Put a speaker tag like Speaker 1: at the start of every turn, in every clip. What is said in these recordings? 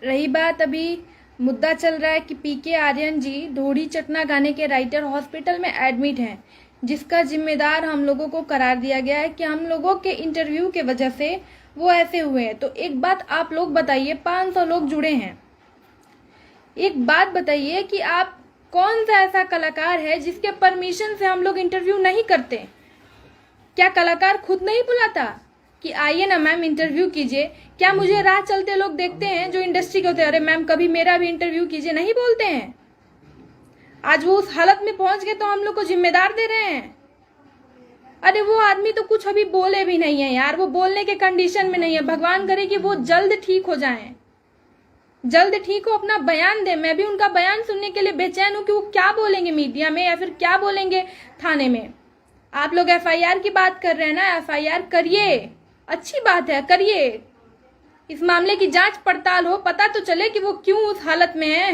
Speaker 1: रही बात, अभी मुद्दा चल रहा है कि पीके आर्यन जी ढोढ़ी चटना गाने के राइटर हॉस्पिटल में एडमिट हैं, जिसका जिम्मेदार हम लोगों को करार दिया गया है कि हम लोगों के इंटरव्यू के वजह से वो ऐसे हुए हैं। तो एक बात आप लोग बताइए, 500 लोग जुड़े हैं, एक बात बताइए कि आप कौन सा ऐसा कलाकार है जिसके परमिशन से हम लोग इंटरव्यू नहीं करते? क्या कलाकार खुद नहीं बुलाता कि आइए ना मैम इंटरव्यू कीजिए? क्या मुझे राह चलते लोग देखते हैं जो इंडस्ट्री के होते हैं, अरे मैम कभी मेरा भी इंटरव्यू कीजिए, नहीं बोलते हैं? आज वो उस हालत में पहुंच गए तो हम लोग को जिम्मेदार दे रहे हैं। अरे वो आदमी तो कुछ अभी बोले भी नहीं है यार, वो बोलने के कंडीशन में नहीं है। भगवान करे कि वो जल्द ठीक हो जाएं, जल्द ठीक हो, अपना बयान दे। मैं भी उनका बयान सुनने के लिए बेचैन हूं कि वो क्या बोलेंगे मीडिया में या फिर क्या बोलेंगे थाने में। आप लोग एफआईआर की बात कर रहे हैं ना, एफआईआर करिए, अच्छी बात है, करिए। इस मामले की जांच पड़ताल हो, पता तो चले कि वो क्यों उस हालत में है।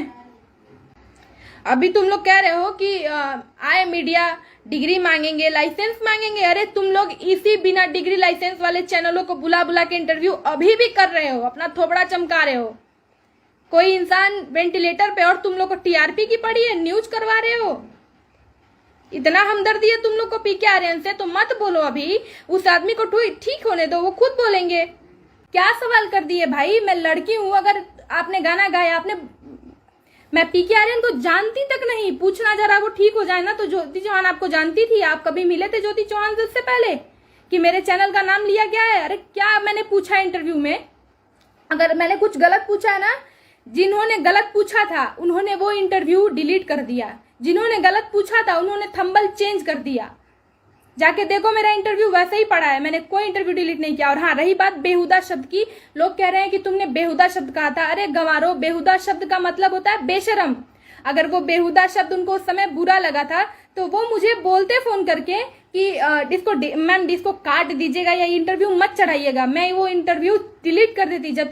Speaker 1: अभी तुम लोग कह रहे हो कि आए मीडिया डिग्री मांगेंगे, लाइसेंस मांगेंगे। अरे तुम लोग इसी बिना डिग्री लाइसेंस वाले चैनलों को बुला बुला के इंटरव्यू अभी भी कर रहे हो, अपना थोबड़ा चमका रहे हो। कोई इंसान वेंटिलेटर पे और तुम लोग को टीआरपी की पड़ी है, न्यूज करवा रहे हो। इतना हमदर्दी है तुम लोग को पीके आर्यन से तो मत बोलो, अभी उस आदमी को ठीक होने दो, वो खुद बोलेंगे। क्या सवाल कर दिए भाई? मैं लड़की हूं, अगर आपने गाना गाया, आपने, मैं पीके आर्यन को जानती तक नहीं, पूछना जरा वो ठीक हो जाए ना। तो ज्योति चौहान आपको जानती थी? आप कभी मिले थे ज्योति चौहान से उससे पहले कि मेरे चैनल का नाम लिया गया है? अरे क्या मैंने पूछा इंटरव्यू में? अगर मैंने कुछ गलत पूछा है ना, जिन्होंने गलत पूछा था उन्होंने वो इंटरव्यू डिलीट कर दिया, जिन्होंने गलत पूछा था उन्होंने थंबल चेंज कर दिया। जाके देखो, मेरा इंटरव्यू वैसे ही पड़ा है, मैंने कोई इंटरव्यू डिलीट नहीं किया। और हाँ, रही बात बेहुदा शब्द की, लोग कह रहे हैं कि तुमने बेहुदा शब्द कहा था। अरे गंवारो, बेहुदा शब्द का मतलब होता है बेशरम। अगर वो बेहुदा शब्द उनको उस समय बुरा लगा था तो वो मुझे बोलते फोन करके कि मैम डिस्को काट दीजिएगा या इंटरव्यू मत चढ़ाइएगा, मैं वो इंटरव्यू डिलीट कर देती। जब